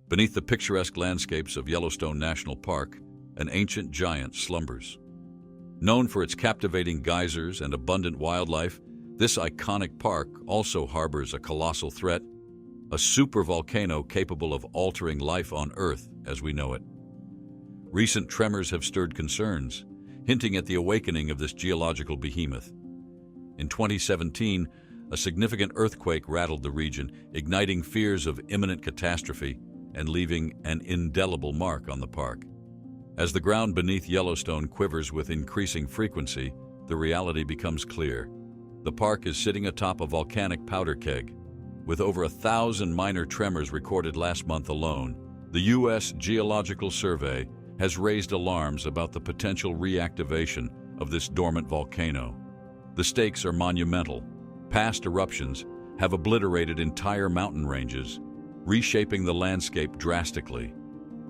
Beneath the picturesque landscapes of Yellowstone National Park, an ancient giant slumbers. Known for its captivating geysers and abundant wildlife, this iconic park also harbors a colossal threat, a supervolcano capable of altering life on Earth as we know it. Recent tremors have stirred concerns, hinting at the awakening of this geological behemoth. In 2017, a significant earthquake rattled the region, igniting fears of imminent catastrophe and leaving an indelible mark on the park. As the ground beneath Yellowstone quivers with increasing frequency, the reality becomes clear. The park is sitting atop a volcanic powder keg. With over 1,000 minor tremors recorded last month alone, the U.S. Geological Survey has raised alarms about the potential reactivation of this dormant volcano. The stakes are monumental. Past eruptions have obliterated entire mountain ranges, reshaping the landscape drastically.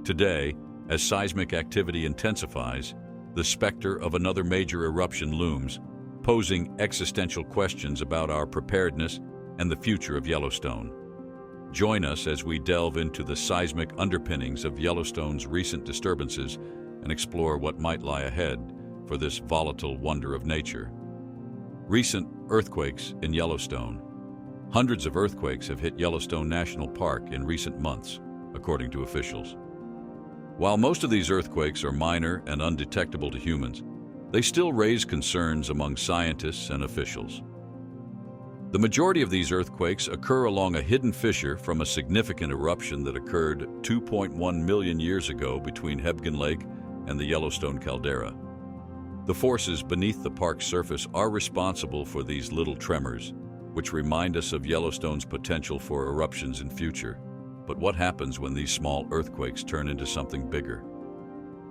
Today, as seismic activity intensifies, the specter of another major eruption looms, posing existential questions about our preparedness and the future of Yellowstone. Join us as we delve into the seismic underpinnings of Yellowstone's recent disturbances and explore what might lie ahead for this volatile wonder of nature. Recent earthquakes in Yellowstone. Hundreds of earthquakes have hit Yellowstone National Park in recent months, according to officials. While most of these earthquakes are minor and undetectable to humans, they still raise concerns among scientists and officials. The majority of these earthquakes occur along a hidden fissure from a significant eruption that occurred 2.1 million years ago between Hebgen Lake and the Yellowstone caldera. The forces beneath the park's surface are responsible for these little tremors, which remind us of Yellowstone's potential for eruptions in future. But what happens when these small earthquakes turn into something bigger?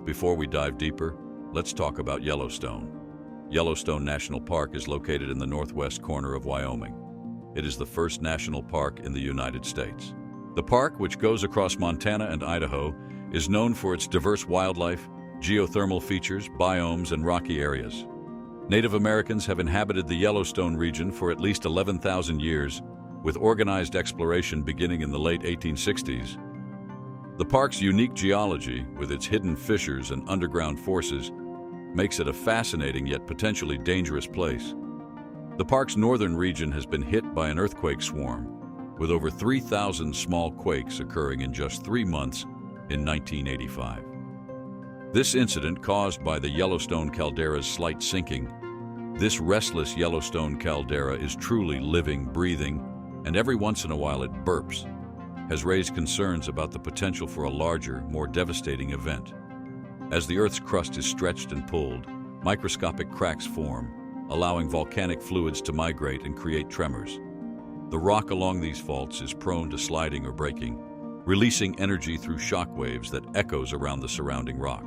Before we dive deeper, let's talk about Yellowstone. Yellowstone National Park is located in the northwest corner of Wyoming. It is the first national park in the United States. The park, which goes across Montana and Idaho, is known for its diverse wildlife, geothermal features, biomes, and rocky areas. Native Americans have inhabited the Yellowstone region for at least 11,000 years, with organized exploration beginning in the late 1860s. The park's unique geology, with its hidden fissures and underground forces, makes it a fascinating yet potentially dangerous place. The park's northern region has been hit by an earthquake swarm, with over 3,000 small quakes occurring in just 3 months in 1985. This incident, caused by the Yellowstone caldera's slight sinking, this restless Yellowstone caldera is truly living, breathing, and every once in a while it burps, has raised concerns about the potential for a larger, more devastating event. As the Earth's crust is stretched and pulled, microscopic cracks form, allowing volcanic fluids to migrate and create tremors. The rock along these faults is prone to sliding or breaking, releasing energy through shock waves that echoes around the surrounding rock.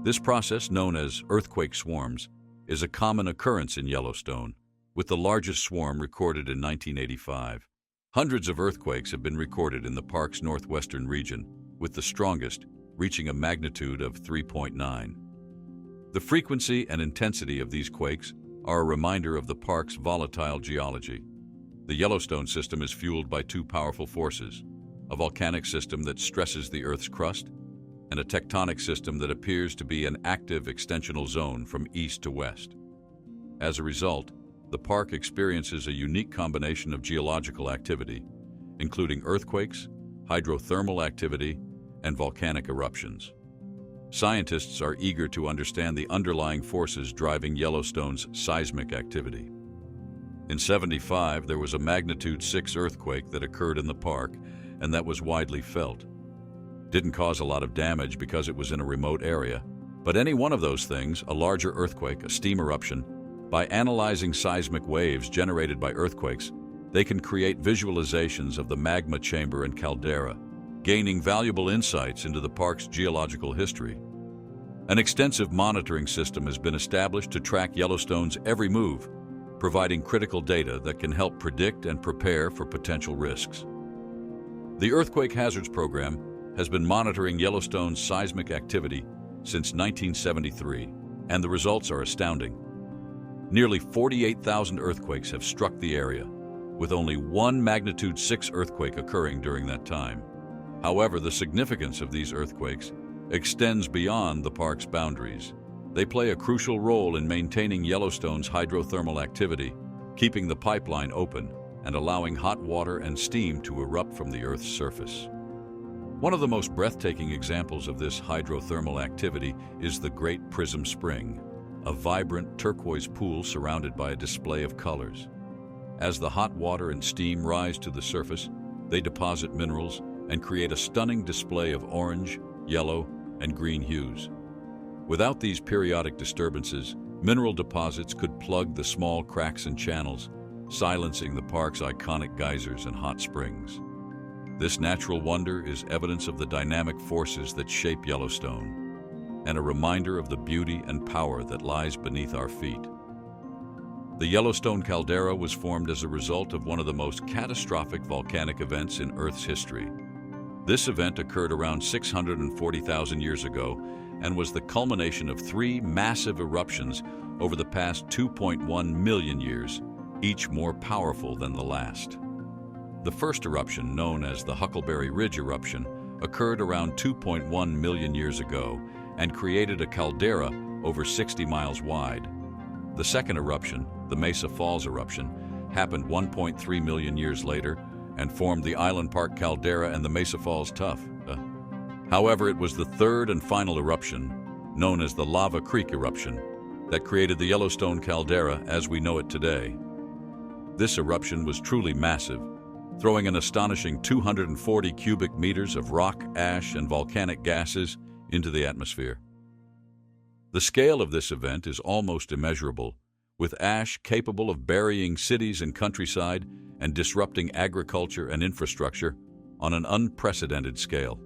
This process, known as earthquake swarms, is a common occurrence in Yellowstone, with the largest swarm recorded in 1985. Hundreds of earthquakes have been recorded in the park's northwestern region, with the strongest reaching a magnitude of 3.9. The frequency and intensity of these quakes are a reminder of the park's volatile geology. The Yellowstone system is fueled by two powerful forces: a volcanic system that stresses the Earth's crust, and a tectonic system that appears to be an active extensional zone from east to west. As a result, the park experiences a unique combination of geological activity, including earthquakes, hydrothermal activity, and volcanic eruptions. Scientists are eager to understand the underlying forces driving Yellowstone's seismic activity. In '75, there was a magnitude 6 earthquake that occurred in the park, and that was widely felt. Didn't cause a lot of damage because it was in a remote area, but any one of those things, a larger earthquake, a steam eruption, by analyzing seismic waves generated by earthquakes, they can create visualizations of the magma chamber and caldera, gaining valuable insights into the park's geological history. An extensive monitoring system has been established to track Yellowstone's every move, providing critical data that can help predict and prepare for potential risks. The Earthquake Hazards Program has been monitoring Yellowstone's seismic activity since 1973, and the results are astounding. Nearly 48,000 earthquakes have struck the area, with only one magnitude 6 earthquake occurring during that time. However, the significance of these earthquakes extends beyond the park's boundaries. They play a crucial role in maintaining Yellowstone's hydrothermal activity, keeping the pipeline open and allowing hot water and steam to erupt from the Earth's surface. One of the most breathtaking examples of this hydrothermal activity is the Great Prism Spring, a vibrant turquoise pool surrounded by a display of colors. As the hot water and steam rise to the surface, they deposit minerals and create a stunning display of orange, yellow, and green hues. Without these periodic disturbances, mineral deposits could plug the small cracks and channels, silencing the park's iconic geysers and hot springs. This natural wonder is evidence of the dynamic forces that shape Yellowstone, and a reminder of the beauty and power that lies beneath our feet. The Yellowstone caldera was formed as a result of one of the most catastrophic volcanic events in Earth's history. This event occurred around 640,000 years ago and was the culmination of three massive eruptions over the past 2.1 million years, each more powerful than the last. The first eruption, known as the Huckleberry Ridge eruption, occurred around 2.1 million years ago and created a caldera over 60 miles wide. The second eruption, the Mesa Falls eruption, happened 1.3 million years later and formed the Island Park caldera and the Mesa Falls Tuff. However, it was the third and final eruption, known as the Lava Creek eruption, that created the Yellowstone caldera as we know it today. This eruption was truly massive, throwing an astonishing 240 cubic meters of rock, ash, and volcanic gases into the atmosphere. The scale of this event is almost immeasurable, with ash capable of burying cities and countryside and disrupting agriculture and infrastructure on an unprecedented scale.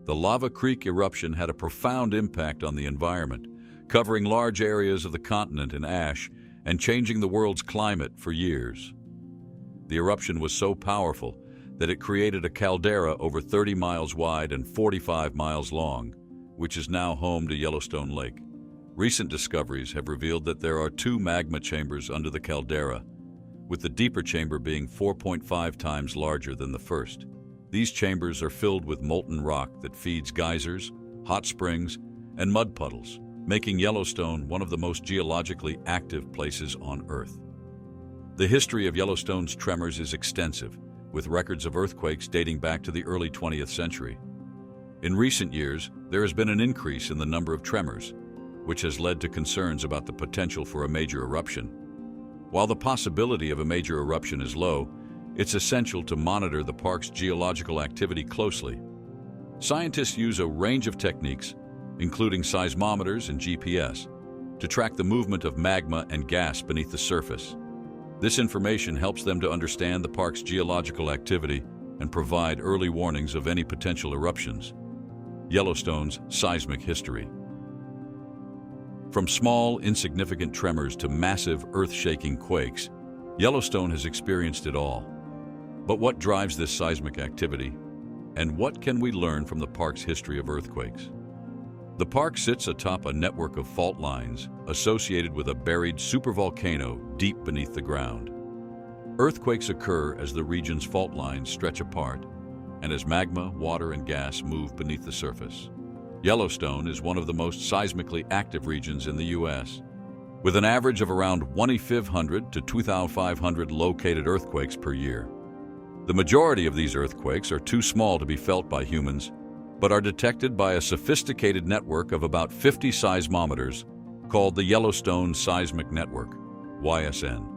The Lava Creek eruption had a profound impact on the environment, covering large areas of the continent in ash and changing the world's climate for years. The eruption was so powerful that it created a caldera over 30 miles wide and 45 miles long, which is now home to Yellowstone Lake. Recent discoveries have revealed that there are two magma chambers under the caldera, with the deeper chamber being 4.5 times larger than the first. These chambers are filled with molten rock that feeds geysers, hot springs, and mud puddles, making Yellowstone one of the most geologically active places on Earth. The history of Yellowstone's tremors is extensive, with records of earthquakes dating back to the early 20th century. In recent years, there has been an increase in the number of tremors, which has led to concerns about the potential for a major eruption. While the possibility of a major eruption is low, it's essential to monitor the park's geological activity closely. Scientists use a range of techniques, including seismometers and GPS, to track the movement of magma and gas beneath the surface. This information helps them to understand the park's geological activity and provide early warnings of any potential eruptions. Yellowstone's seismic history. From small, insignificant tremors to massive, earth-shaking quakes, Yellowstone has experienced it all. But what drives this seismic activity? And what can we learn from the park's history of earthquakes? The park sits atop a network of fault lines associated with a buried supervolcano deep beneath the ground. Earthquakes occur as the region's fault lines stretch apart and as magma, water, and gas move beneath the surface. Yellowstone is one of the most seismically active regions in the U.S., with an average of around 2,500 to 2,500 located earthquakes per year. The majority of these earthquakes are too small to be felt by humans, but are detected by a sophisticated network of about 50 seismometers called the Yellowstone Seismic Network, YSN.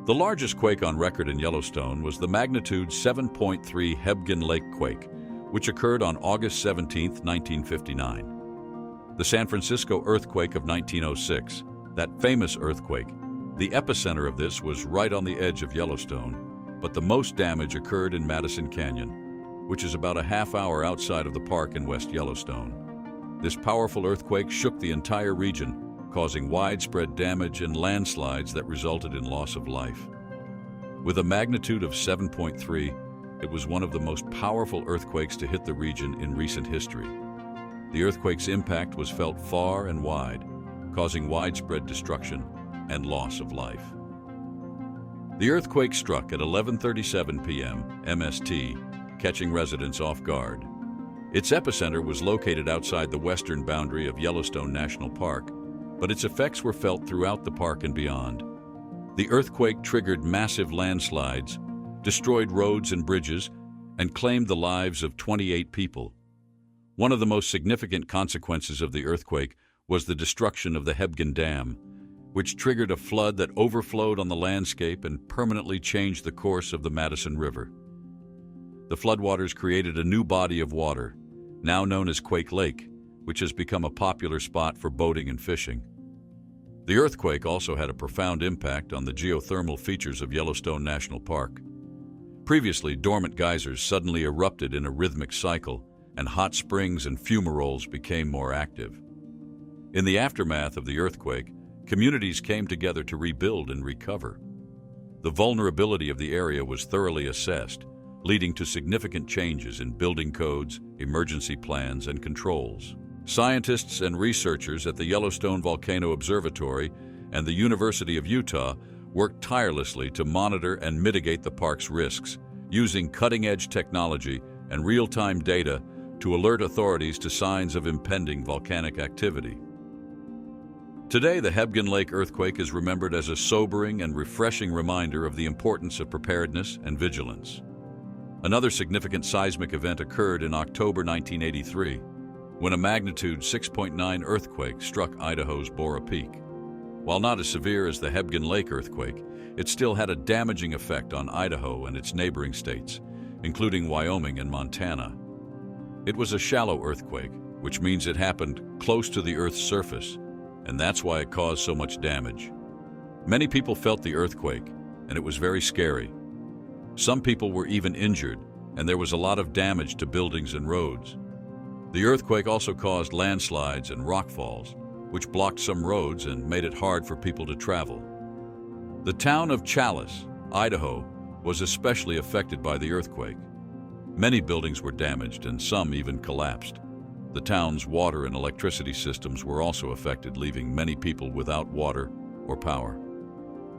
The largest quake on record in Yellowstone was the magnitude 7.3 Hebgen Lake quake, which occurred on August 17, 1959. The San Francisco earthquake of 1906, that famous earthquake, the epicenter of this was right on the edge of Yellowstone, but the most damage occurred in Madison Canyon, which is about a half-hour outside of the park in West Yellowstone. This powerful earthquake shook the entire region, causing widespread damage and landslides that resulted in loss of life. With a magnitude of 7.3, it was one of the most powerful earthquakes to hit the region in recent history. The earthquake's impact was felt far and wide, causing widespread destruction and loss of life. The earthquake struck at 11:37 p.m. MST, catching residents off guard. Its epicenter was located outside the western boundary of Yellowstone National Park, but its effects were felt throughout the park and beyond. The earthquake triggered massive landslides, destroyed roads and bridges, and claimed the lives of 28 people. One of the most significant consequences of the earthquake was the destruction of the Hebgen Dam, which triggered a flood that overflowed on the landscape and permanently changed the course of the Madison River. The floodwaters created a new body of water, now known as Quake Lake, which has become a popular spot for boating and fishing. The earthquake also had a profound impact on the geothermal features of Yellowstone National Park. Previously, dormant geysers suddenly erupted in a rhythmic cycle, and hot springs and fumaroles became more active. In the aftermath of the earthquake, communities came together to rebuild and recover. The vulnerability of the area was thoroughly assessed, leading to significant changes in building codes, emergency plans, and controls. Scientists and researchers at the Yellowstone Volcano Observatory and the University of Utah worked tirelessly to monitor and mitigate the park's risks, using cutting-edge technology and real-time data to alert authorities to signs of impending volcanic activity. Today, the Hebgen Lake earthquake is remembered as a sobering and refreshing reminder of the importance of preparedness and vigilance. Another significant seismic event occurred in October 1983, when a magnitude 6.9 earthquake struck Idaho's Bora Peak. While not as severe as the Hebgen Lake earthquake, it still had a damaging effect on Idaho and its neighboring states, including Wyoming and Montana. It was a shallow earthquake, which means it happened close to the Earth's surface, and that's why it caused so much damage. Many people felt the earthquake, and it was very scary. Some people were even injured, and there was a lot of damage to buildings and roads. The earthquake also caused landslides and rockfalls, which blocked some roads and made it hard for people to travel. The town of Challis, Idaho, was especially affected by the earthquake. Many buildings were damaged and some even collapsed. The town's water and electricity systems were also affected, leaving many people without water or power.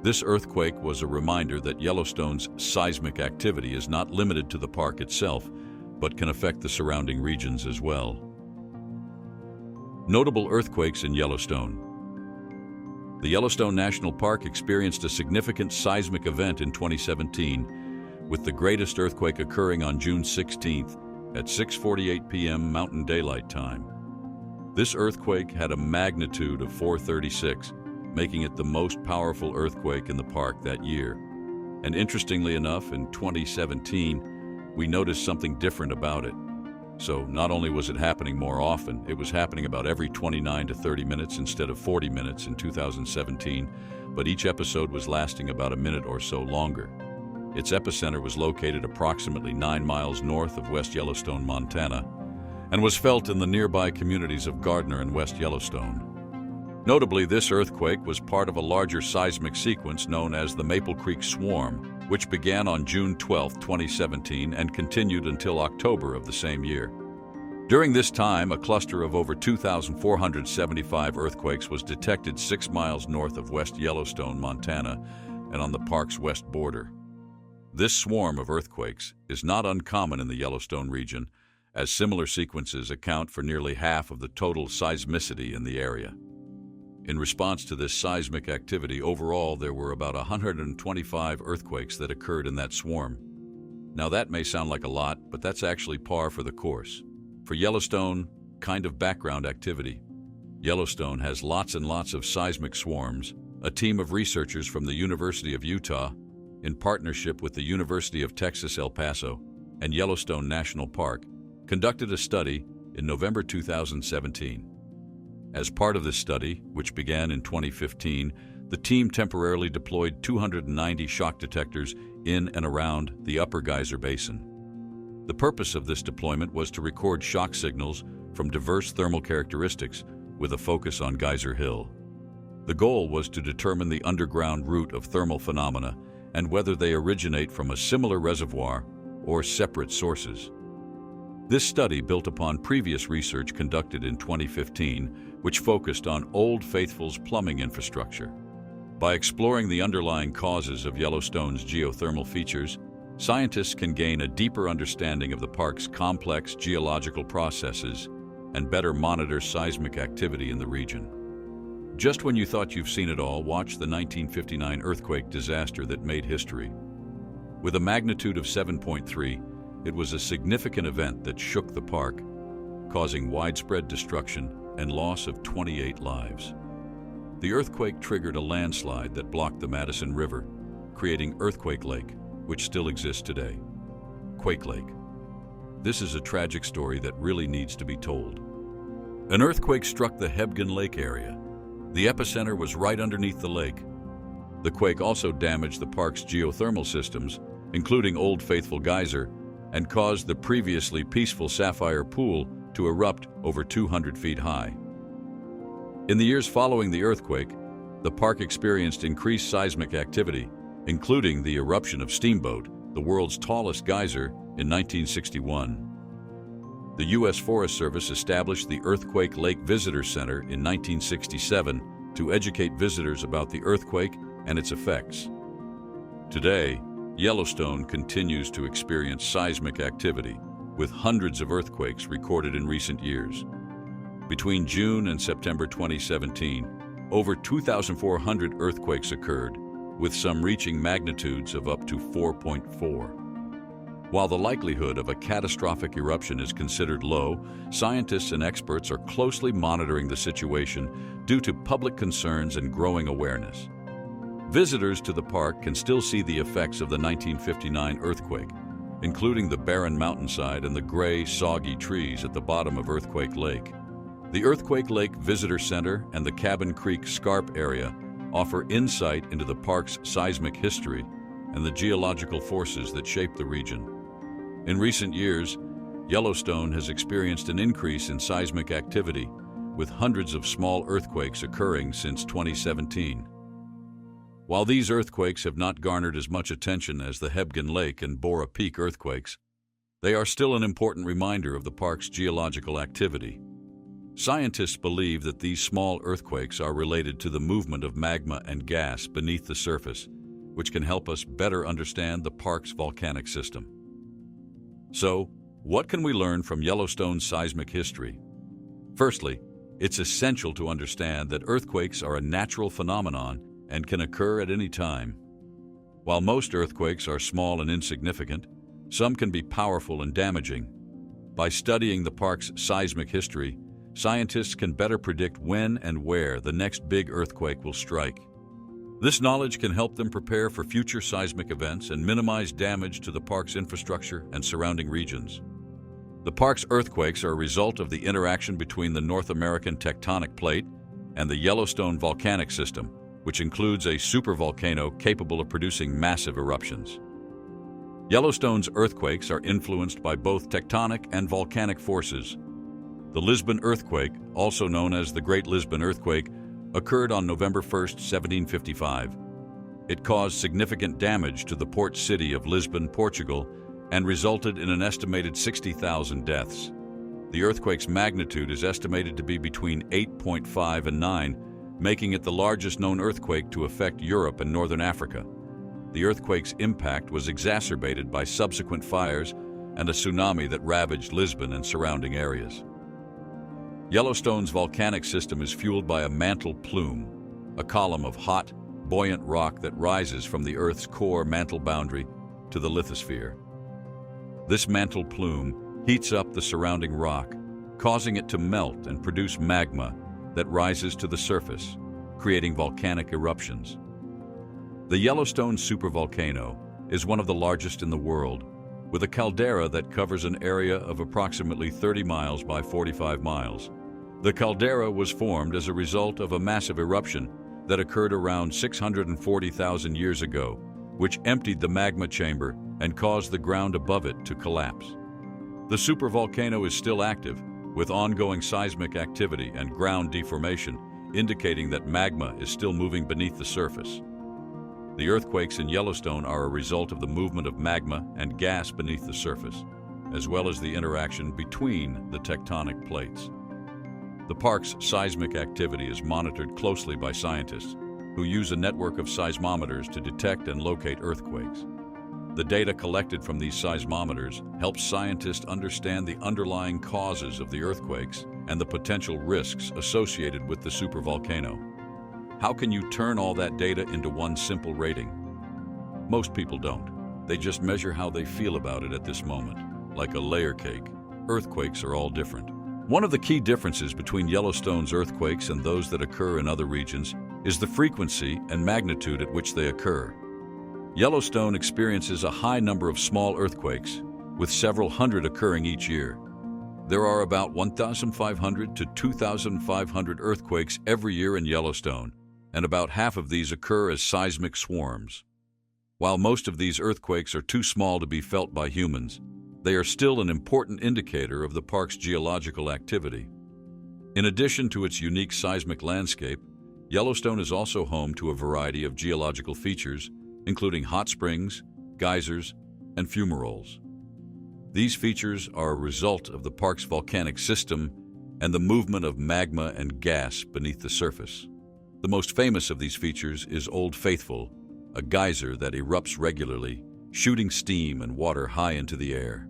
This earthquake was a reminder that Yellowstone's seismic activity is not limited to the park itself, but can affect the surrounding regions as well. Notable earthquakes in Yellowstone. The Yellowstone National Park experienced a significant seismic event in 2017, with the greatest earthquake occurring on June 16th at 6:48 p.m. Mountain Daylight Time. This earthquake had a magnitude of 436, making it the most powerful earthquake in the park that year. And interestingly enough, in 2017, we noticed something different about it. So not only was it happening more often, it was happening about every 29 to 30 minutes instead of 40 minutes in 2017, but each episode was lasting about a minute or so longer. Its epicenter was located approximately 9 miles north of West Yellowstone, Montana, and was felt in the nearby communities of Gardner and West Yellowstone. Notably, this earthquake was part of a larger seismic sequence known as the Maple Creek Swarm, which began on June 12, 2017 and continued until October of the same year. During this time, a cluster of over 2,475 earthquakes was detected 6 miles north of West Yellowstone, Montana, and on the park's west border. This swarm of earthquakes is not uncommon in the Yellowstone region, as similar sequences account for nearly half of the total seismicity in the area. In response to this seismic activity, overall there were about 125 earthquakes that occurred in that swarm. Now that may sound like a lot, but that's actually par for the course. For Yellowstone, kind of background activity. Yellowstone has lots and lots of seismic swarms. A team of researchers from the University of Utah, in partnership with the University of Texas El Paso and Yellowstone National Park, conducted a study in November 2017. As part of this study, which began in 2015, the team temporarily deployed 290 shock detectors in and around the Upper Geyser Basin. The purpose of this deployment was to record shock signals from diverse thermal characteristics with a focus on Geyser Hill. The goal was to determine the underground route of thermal phenomena and whether they originate from a similar reservoir or separate sources. This study built upon previous research conducted in 2015, which focused on Old Faithful's plumbing infrastructure. By exploring the underlying causes of Yellowstone's geothermal features, scientists can gain a deeper understanding of the park's complex geological processes and better monitor seismic activity in the region. Just when you thought you've seen it all, watch the 1959 earthquake disaster that made history. With a magnitude of 7.3, it was a significant event that shook the park, causing widespread destruction and loss of 28 lives. The earthquake triggered a landslide that blocked the Madison River, creating Earthquake Lake, which still exists today. Quake Lake. This is a tragic story that really needs to be told. An earthquake struck the Hebgen Lake area. The epicenter was right underneath the lake. The quake also damaged the park's geothermal systems, including Old Faithful Geyser, and caused the previously peaceful Sapphire Pool to erupt over 200 feet high. In the years following the earthquake, the park experienced increased seismic activity, including the eruption of Steamboat, the world's tallest geyser, in 1961. The U.S. Forest Service established the Earthquake Lake Visitor Center in 1967 to educate visitors about the earthquake and its effects. Today, Yellowstone continues to experience seismic activity, with hundreds of earthquakes recorded in recent years. Between June and September 2017, over 2,400 earthquakes occurred, with some reaching magnitudes of up to 4.4. While the likelihood of a catastrophic eruption is considered low, scientists and experts are closely monitoring the situation due to public concerns and growing awareness. Visitors to the park can still see the effects of the 1959 earthquake, including the barren mountainside and the gray, soggy trees at the bottom of Earthquake Lake. The Earthquake Lake Visitor Center and the Cabin Creek Scarp area offer insight into the park's seismic history and the geological forces that shape the region. In recent years, Yellowstone has experienced an increase in seismic activity, with hundreds of small earthquakes occurring since 2017. While these earthquakes have not garnered as much attention as the Hebgen Lake and Bora Peak earthquakes, they are still an important reminder of the park's geological activity. Scientists believe that these small earthquakes are related to the movement of magma and gas beneath the surface, which can help us better understand the park's volcanic system. So, what can we learn from Yellowstone's seismic history? Firstly, it's essential to understand that earthquakes are a natural phenomenon and can occur at any time. While most earthquakes are small and insignificant, some can be powerful and damaging. By studying the park's seismic history, scientists can better predict when and where the next big earthquake will strike. This knowledge can help them prepare for future seismic events and minimize damage to the park's infrastructure and surrounding regions. The park's earthquakes are a result of the interaction between the North American tectonic plate and the Yellowstone volcanic system, which includes a supervolcano capable of producing massive eruptions. Yellowstone's earthquakes are influenced by both tectonic and volcanic forces. The Lisbon earthquake, also known as the Great Lisbon Earthquake, occurred on November 1, 1755. It caused significant damage to the port city of Lisbon, Portugal, and resulted in an estimated 60,000 deaths. The earthquake's magnitude is estimated to be between 8.5 and 9, making it the largest known earthquake to affect Europe and northern Africa. The earthquake's impact was exacerbated by subsequent fires and a tsunami that ravaged Lisbon and surrounding areas. Yellowstone's volcanic system is fueled by a mantle plume, a column of hot, buoyant rock that rises from the Earth's core mantle boundary to the lithosphere. This mantle plume heats up the surrounding rock, causing it to melt and produce magma that rises to the surface, creating volcanic eruptions. The Yellowstone supervolcano is one of the largest in the world, with a caldera that covers an area of approximately 30 miles by 45 miles. The caldera was formed as a result of a massive eruption that occurred around 640,000 years ago, which emptied the magma chamber and caused the ground above it to collapse. The supervolcano is still active, with ongoing seismic activity and ground deformation, indicating that magma is still moving beneath the surface. The earthquakes in Yellowstone are a result of the movement of magma and gas beneath the surface, as well as the interaction between the tectonic plates. The park's seismic activity is monitored closely by scientists, who use a network of seismometers to detect and locate earthquakes. The data collected from these seismometers helps scientists understand the underlying causes of the earthquakes and the potential risks associated with the supervolcano. How can you turn all that data into one simple rating? Most people don't. They just measure how they feel about it at this moment. Like a layer cake, earthquakes are all different. One of the key differences between Yellowstone's earthquakes and those that occur in other regions is the frequency and magnitude at which they occur. Yellowstone experiences a high number of small earthquakes, with several hundred occurring each year. There are about 1,500 to 2,500 earthquakes every year in Yellowstone, and about half of these occur as seismic swarms. While most of these earthquakes are too small to be felt by humans, they are still an important indicator of the park's geological activity. In addition to its unique seismic landscape, Yellowstone is also home to a variety of geological features, including hot springs, geysers, and fumaroles. These features are a result of the park's volcanic system and the movement of magma and gas beneath the surface. The most famous of these features is Old Faithful, a geyser that erupts regularly, shooting steam and water high into the air.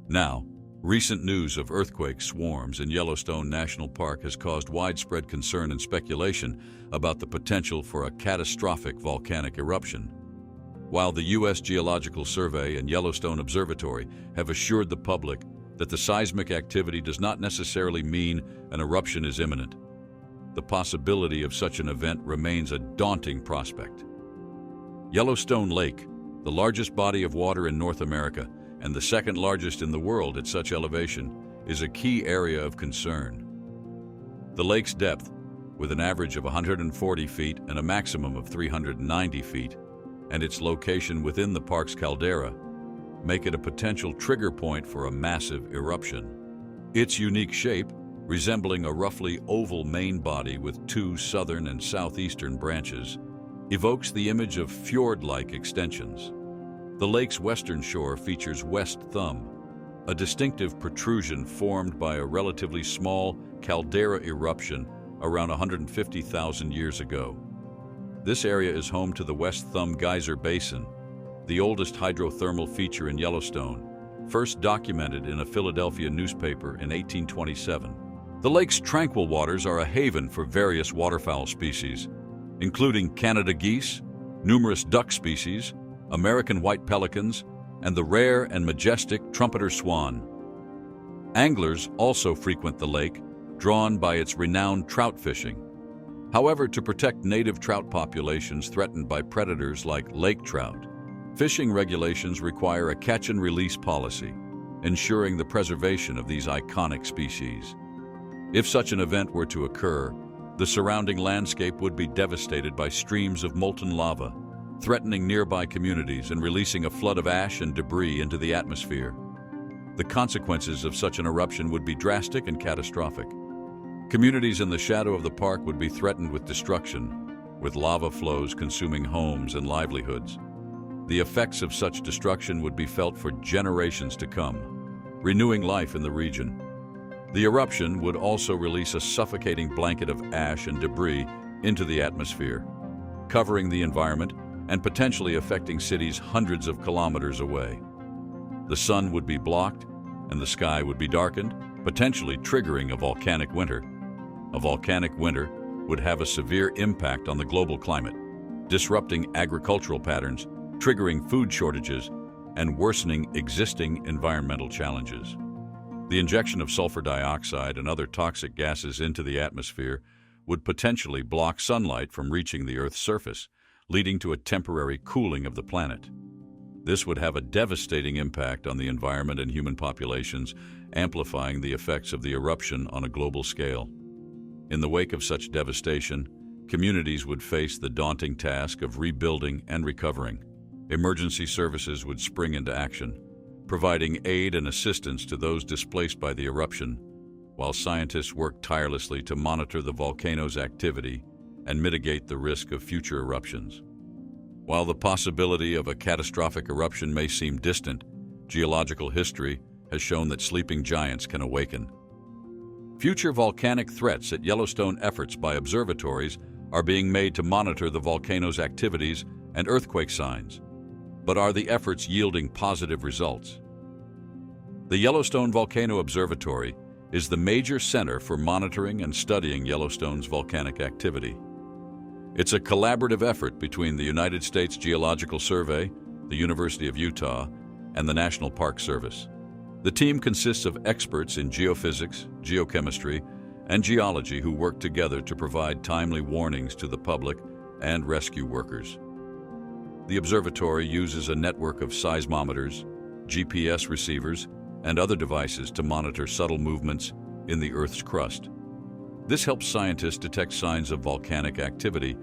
Now, recent news of earthquake swarms in Yellowstone National Park has caused widespread concern and speculation about the potential for a catastrophic volcanic eruption. While the U.S. Geological Survey and Yellowstone Observatory have assured the public that the seismic activity does not necessarily mean an eruption is imminent, the possibility of such an event remains a daunting prospect. Yellowstone Lake, the largest body of water in North America and the second largest in the world at such elevation, is a key area of concern. The lake's depth, with an average of 140 feet and a maximum of 390 feet, and its location within the park's caldera, make it a potential trigger point for a massive eruption. Its unique shape, resembling a roughly oval main body with two southern and southeastern branches, evokes the image of fjord-like extensions. The lake's western shore features West Thumb, a distinctive protrusion formed by a relatively small caldera eruption around 150,000 years ago. This area is home to the West Thumb Geyser Basin, the oldest hydrothermal feature in Yellowstone, first documented in a Philadelphia newspaper in 1827. The lake's tranquil waters are a haven for various waterfowl species, including Canada geese, numerous duck species, American white pelicans, and the rare and majestic trumpeter swan. Anglers also frequent the lake, drawn by its renowned trout fishing. However, to protect native trout populations threatened by predators like lake trout, fishing regulations require a catch-and-release policy, ensuring the preservation of these iconic species. If such an event were to occur, the surrounding landscape would be devastated by streams of molten lava, threatening nearby communities and releasing a flood of ash and debris into the atmosphere. The consequences of such an eruption would be drastic and catastrophic. Communities in the shadow of the park would be threatened with destruction, with lava flows consuming homes and livelihoods. The effects of such destruction would be felt for generations to come, renewing life in the region. The eruption would also release a suffocating blanket of ash and debris into the atmosphere, covering the environment and potentially affecting cities hundreds of kilometers away. The sun would be blocked and the sky would be darkened, potentially triggering a volcanic winter. A volcanic winter would have a severe impact on the global climate, disrupting agricultural patterns, triggering food shortages, and worsening existing environmental challenges. The injection of sulfur dioxide and other toxic gases into the atmosphere would potentially block sunlight from reaching the Earth's surface, leading to a temporary cooling of the planet. This would have a devastating impact on the environment and human populations, amplifying the effects of the eruption on a global scale. In the wake of such devastation, communities would face the daunting task of rebuilding and recovering. Emergency services would spring into action, providing aid and assistance to those displaced by the eruption, while scientists work tirelessly to monitor the volcano's activity and mitigate the risk of future eruptions. While the possibility of a catastrophic eruption may seem distant, geological history has shown that sleeping giants can awaken. Future volcanic threats at Yellowstone efforts by observatories are being made to monitor the volcano's activities and earthquake signs. But are the efforts yielding positive results? The Yellowstone Volcano Observatory is the major center for monitoring and studying Yellowstone's volcanic activity. It's a collaborative effort between the United States Geological Survey, the University of Utah, and the National Park Service. The team consists of experts in geophysics, geochemistry, and geology who work together to provide timely warnings to the public and rescue workers. The observatory uses a network of seismometers, GPS receivers, and other devices to monitor subtle movements in the Earth's crust. This helps scientists detect signs of volcanic activity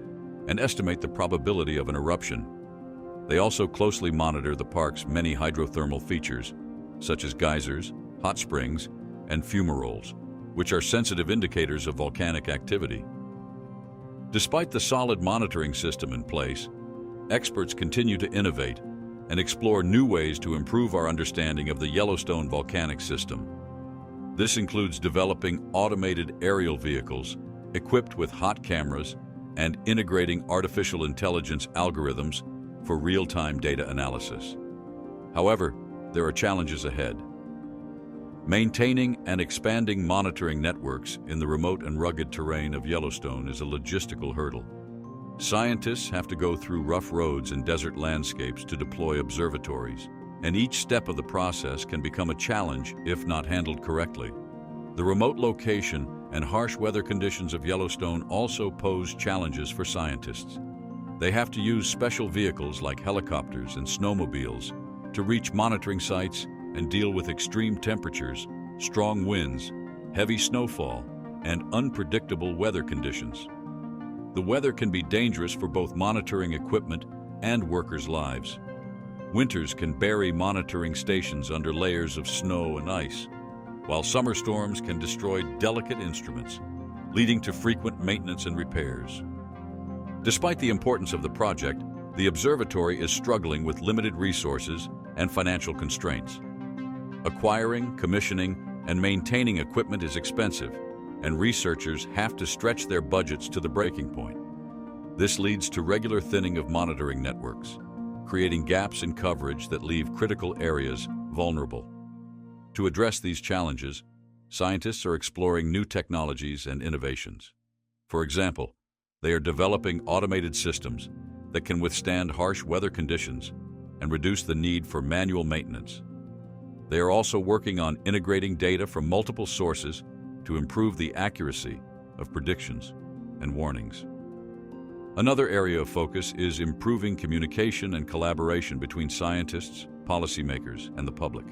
and estimate the probability of an eruption. They also closely monitor the park's many hydrothermal features, such as geysers, hot springs, and fumaroles, which are sensitive indicators of volcanic activity. Despite the solid monitoring system in place, experts continue to innovate and explore new ways to improve our understanding of the Yellowstone volcanic system. This includes developing automated aerial vehicles equipped with hot cameras and integrating artificial intelligence algorithms for real-time data analysis. However, there are challenges ahead. Maintaining and expanding monitoring networks in the remote and rugged terrain of Yellowstone is a logistical hurdle. Scientists have to go through rough roads and desert landscapes to deploy observatories, and each step of the process can become a challenge if not handled correctly. The remote location and harsh weather conditions of Yellowstone also pose challenges for scientists. They have to use special vehicles like helicopters and snowmobiles to reach monitoring sites and deal with extreme temperatures, strong winds, heavy snowfall, and unpredictable weather conditions. The weather can be dangerous for both monitoring equipment and workers' lives. Winters can bury monitoring stations under layers of snow and ice, while summer storms can destroy delicate instruments, leading to frequent maintenance and repairs. Despite the importance of the project, the observatory is struggling with limited resources and financial constraints. Acquiring, commissioning, and maintaining equipment is expensive, and researchers have to stretch their budgets to the breaking point. This leads to regular thinning of monitoring networks, creating gaps in coverage that leave critical areas vulnerable. To address these challenges, scientists are exploring new technologies and innovations. For example, they are developing automated systems that can withstand harsh weather conditions and reduce the need for manual maintenance. They are also working on integrating data from multiple sources to improve the accuracy of predictions and warnings. Another area of focus is improving communication and collaboration between scientists, policymakers, and the public.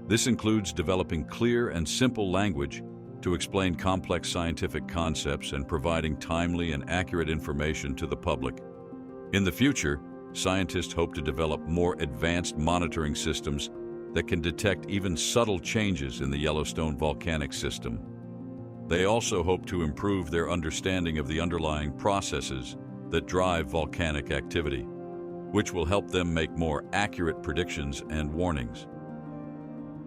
This includes developing clear and simple language to explain complex scientific concepts and providing timely and accurate information to the public. In the future, scientists hope to develop more advanced monitoring systems that can detect even subtle changes in the Yellowstone volcanic system. They also hope to improve their understanding of the underlying processes that drive volcanic activity, which will help them make more accurate predictions and warnings.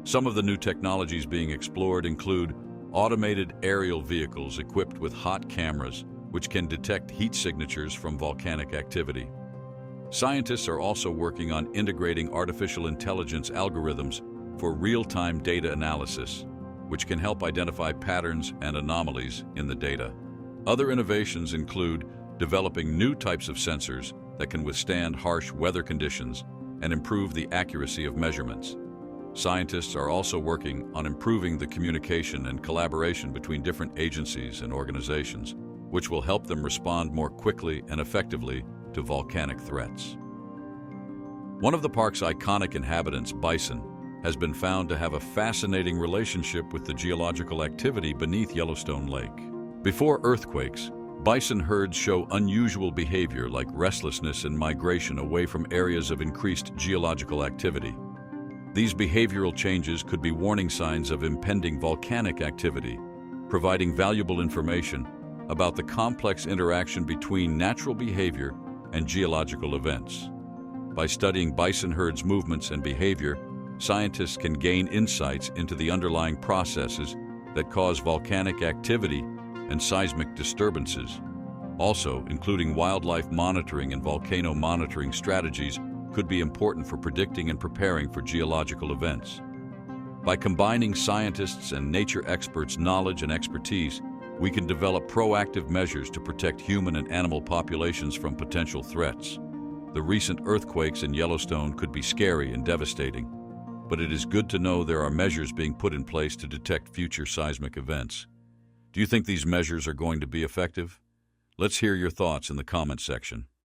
Some of the new technologies being explored include automated aerial vehicles equipped with hot cameras, which can detect heat signatures from volcanic activity. Scientists are also working on integrating artificial intelligence algorithms for real-time data analysis, which can help identify patterns and anomalies in the data. Other innovations include developing new types of sensors that can withstand harsh weather conditions and improve the accuracy of measurements. Scientists are also working on improving the communication and collaboration between different agencies and organizations, which will help them respond more quickly and effectively to volcanic threats. One of the park's iconic inhabitants, bison, has been found to have a fascinating relationship with the geological activity beneath Yellowstone Lake. Before earthquakes, bison herds show unusual behavior like restlessness and migration away from areas of increased geological activity. These behavioral changes could be warning signs of impending volcanic activity, providing valuable information about the complex interaction between natural behavior and geological events. By studying bison herds' movements and behavior, scientists can gain insights into the underlying processes that cause volcanic activity and seismic disturbances. Also, including wildlife monitoring and volcano monitoring strategies could be important for predicting and preparing for geological events. By combining scientists' and nature experts' knowledge and expertise, we can develop proactive measures to protect human and animal populations from potential threats. The recent earthquakes in Yellowstone could be scary and devastating, but it is good to know there are measures being put in place to detect future seismic events. Do you think these measures are going to be effective? Let's hear your thoughts in the comment section.